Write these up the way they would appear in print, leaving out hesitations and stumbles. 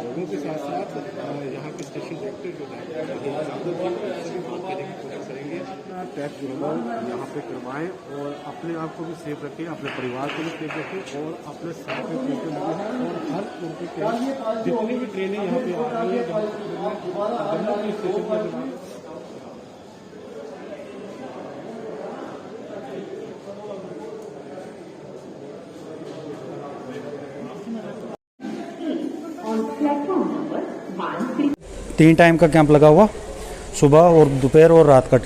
लोगों के साथ साथ यहाँ के स्टेशन डायरेक्टर जो करेंगे टेस्ट जो है यहाँ पे करवाएं और अपने आप को भी सेफ रखें, अपने परिवार को भी सेफ रखें और अपने साथ में टीचर लगे हैं और हर उनके जितनी भी ट्रेनें यहाँ पे आ रही है जम्मू के स्टेशन पर 3 टाइम का कैंप लगा हुआ, सुबह और दोपहर और रात का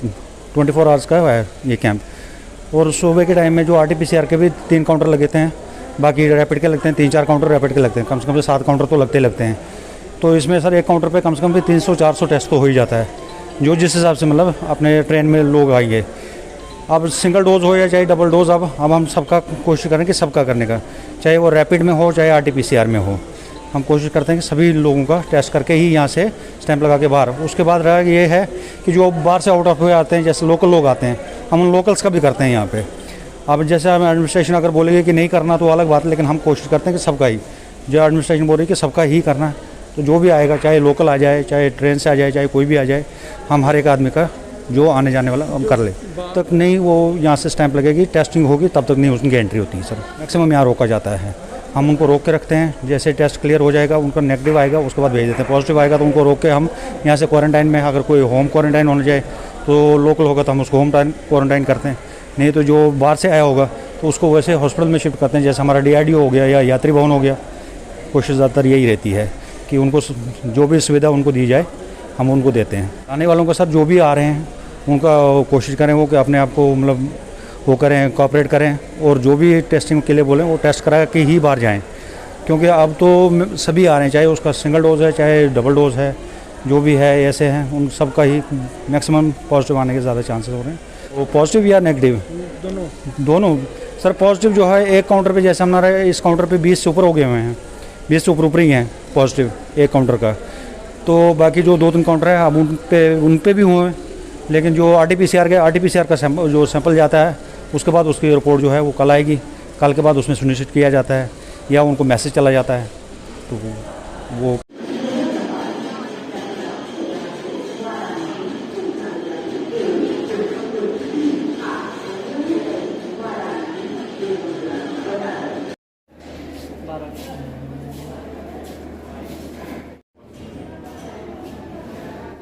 24 आवर्स का है ये कैंप। और सुबह के टाइम में जो RT-PCR के भी 3 काउंटर लगते हैं, बाकी रैपिड के लगते हैं 3-4 काउंटर रैपिड के लगते हैं, कम से कम 7 काउंटर तो लगते हैं। तो इसमें सर एक काउंटर पे कम से कम भी 300-400 टेस्ट तो हो ही जाता है, जो जिस हिसाब से मतलब अपने ट्रेन में लोग आएंगे। अब सिंगल डोज हो या चाहे डबल डोज, अब हम सबका कोशिश करें कि सबका करने का, चाहे वो रैपिड में हो चाहे RT-PCR में हो। हम कोशिश करते हैं कि सभी लोगों का टेस्ट करके ही यहाँ से स्टैंप लगा के बाहर। उसके बाद रहा ये है कि जो बाहर से आउट ऑफ वे आते हैं, जैसे लोकल लोग आते हैं, हम उन लोकल्स का भी करते हैं यहाँ पे। अब जैसे हम एडमिनिस्ट्रेशन अगर बोलेंगे कि नहीं करना तो अलग बात है, लेकिन हम कोशिश करते हैं कि सबका ही, जो एडमिनिस्ट्रेशन बोल रही है कि सबका ही करना है, तो जो भी आएगा, चाहे लोकल आ जाए, चाहे ट्रेन से आ जाए, चाहे कोई भी आ जाए, हम हर एक आदमी का जो आने जाने वाला हम कर ले। तक नहीं वो यहाँ से स्टैंप लगेगी, टेस्टिंग होगी, तब तक नहीं उनकी एंट्री होती है सर। मैक्सिमम यहाँ रोका जाता है, हम उनको रोक के रखते हैं। जैसे टेस्ट क्लियर हो जाएगा, उनका नेगेटिव आएगा, उसके बाद भेज देते हैं। पॉजिटिव आएगा तो उनको रोक के हम यहाँ से क्वारंटाइन में, अगर कोई होम क्वारंटाइन होना जाए तो लोकल होगा तो हम उसको होम क्वारंटाइन करते हैं, नहीं तो जो बाहर से आया होगा तो उसको वैसे हॉस्पिटल में शिफ्ट करते हैं, जैसे हमारा DRDO हो गया या यात्री भवन हो गया। कोशिश ज़्यादातर यही रहती है कि उनको जो भी सुविधा उनको दी जाए हम उनको देते हैं। आने वालों का सर जो भी आ रहे हैं उनका कोशिश करें वो कि अपने आप को मतलब वो करें, कोऑपरेट करें, और जो भी टेस्टिंग के लिए बोलें वो टेस्ट करा के ही बाहर जाएं, क्योंकि अब तो सभी आ रहे हैं, चाहे उसका सिंगल डोज है चाहे डबल डोज है, जो भी है ऐसे हैं, उन सब का ही मैक्सिमम पॉजिटिव आने के ज़्यादा चांसेस हो रहे हैं। वो पॉजिटिव या नेगेटिव दोनों सर। पॉजिटिव जो है एक काउंटर पे, जैसे हमारा इस काउंटर पे 20 से ऊपर हो गए हुए हैं, 20 से ऊपर ही हैं पॉजिटिव एक काउंटर का। तो बाकी जो 2-3 काउंटर है अब उन पे भी हुए हैं, लेकिन जो RT-PCR का सैंपल जाता है, उसके बाद उसकी रिपोर्ट जो है वो कल आएगी। कल के बाद उसमें सुनिश्चित किया जाता है या उनको मैसेज चला जाता है, तो वो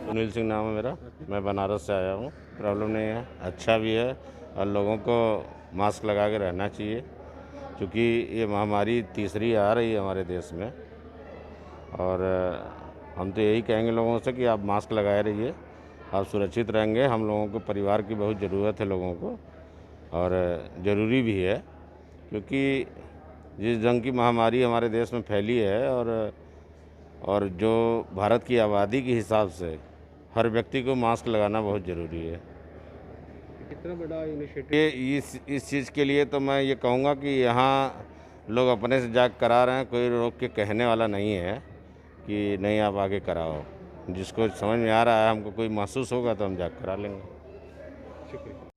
सुनील सिंह नाम है मेरा, मैं बनारस से आया हूँ। प्रॉब्लम नहीं है, अच्छा भी है, और लोगों को मास्क लगा के रहना चाहिए, क्योंकि ये महामारी तीसरी आ रही है हमारे देश में। और हम तो यही कहेंगे लोगों से कि आप मास्क लगाए रहिए, आप सुरक्षित रहेंगे। हम लोगों को परिवार की बहुत ज़रूरत है लोगों को, और ज़रूरी भी है, क्योंकि जिस ढंग की महामारी हमारे देश में फैली है, और जो भारत की आबादी के हिसाब से हर व्यक्ति को मास्क लगाना बहुत ज़रूरी है। कितना बड़ा इनिशिएटिव ये इस चीज़ के लिए तो मैं ये कहूँगा कि यहाँ लोग अपने से जाग करा रहे हैं, कोई रोक के कहने वाला नहीं है कि नहीं आप आगे कराओ। जिसको समझ में आ रहा है, हमको कोई महसूस होगा तो हम जाग करा लेंगे। शुक्रिया।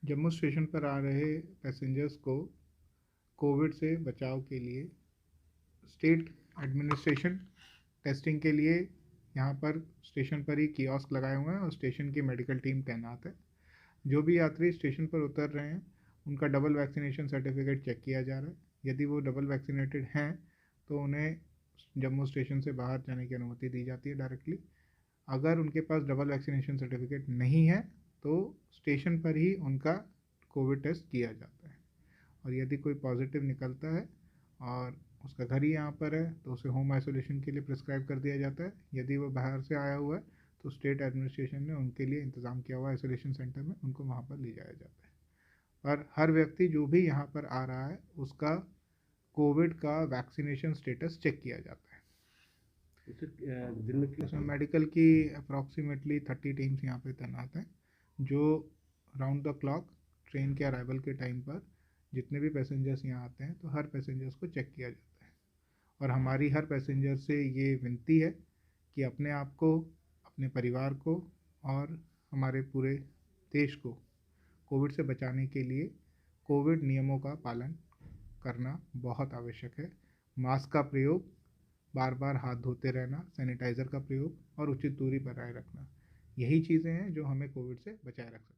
जम्मू स्टेशन पर आ रहे पैसेंजर्स को कोविड से बचाव के लिए स्टेट एडमिनिस्ट्रेशन टेस्टिंग के लिए यहाँ पर स्टेशन पर ही कियोस्क लगाए हुए हैं और स्टेशन की मेडिकल टीम तैनात है। जो भी यात्री स्टेशन पर उतर रहे हैं उनका डबल वैक्सीनेशन सर्टिफिकेट चेक किया जा रहा है। यदि वो डबल वैक्सीनेटेड हैं तो उन्हें जम्मू स्टेशन से बाहर जाने की अनुमति दी जाती है डायरेक्टली। अगर उनके पास डबल वैक्सीनेशन सर्टिफिकेट नहीं है तो स्टेशन पर ही उनका कोविड टेस्ट किया जाता है, और यदि कोई पॉजिटिव निकलता है और उसका घर ही यहाँ पर है तो उसे होम आइसोलेशन के लिए प्रिस्क्राइब कर दिया जाता है। यदि वो बाहर से आया हुआ है तो स्टेट एडमिनिस्ट्रेशन ने उनके लिए इंतज़ाम किया हुआ आइसोलेशन सेंटर में उनको वहाँ पर ले जाया जाता है। और हर व्यक्ति जो भी यहाँ पर आ रहा है उसका कोविड का वैक्सीनेशन स्टेटस चेक किया जाता है। दिन में इसमें मेडिकल की अप्रॉक्सीमेटली 30 टीम्स यहाँ पे तैनात हैं जो राउंड द क्लॉक ट्रेन के अराइवल के टाइम पर जितने भी पैसेंजर्स यहाँ आते हैं तो हर पैसेंजर्स को चेक किया जाता है। और हमारी हर पैसेंजर से ये विनती है कि अपने आप को, अपने परिवार को और हमारे पूरे देश को कोविड से बचाने के लिए कोविड नियमों का पालन करना बहुत आवश्यक है। मास्क का प्रयोग, बार बार हाथ धोते रहना, सैनिटाइज़र का प्रयोग और उचित दूरी बनाए रखना, यही चीज़ें हैं जो हमें कोविड से बचाए रख सकती हैं।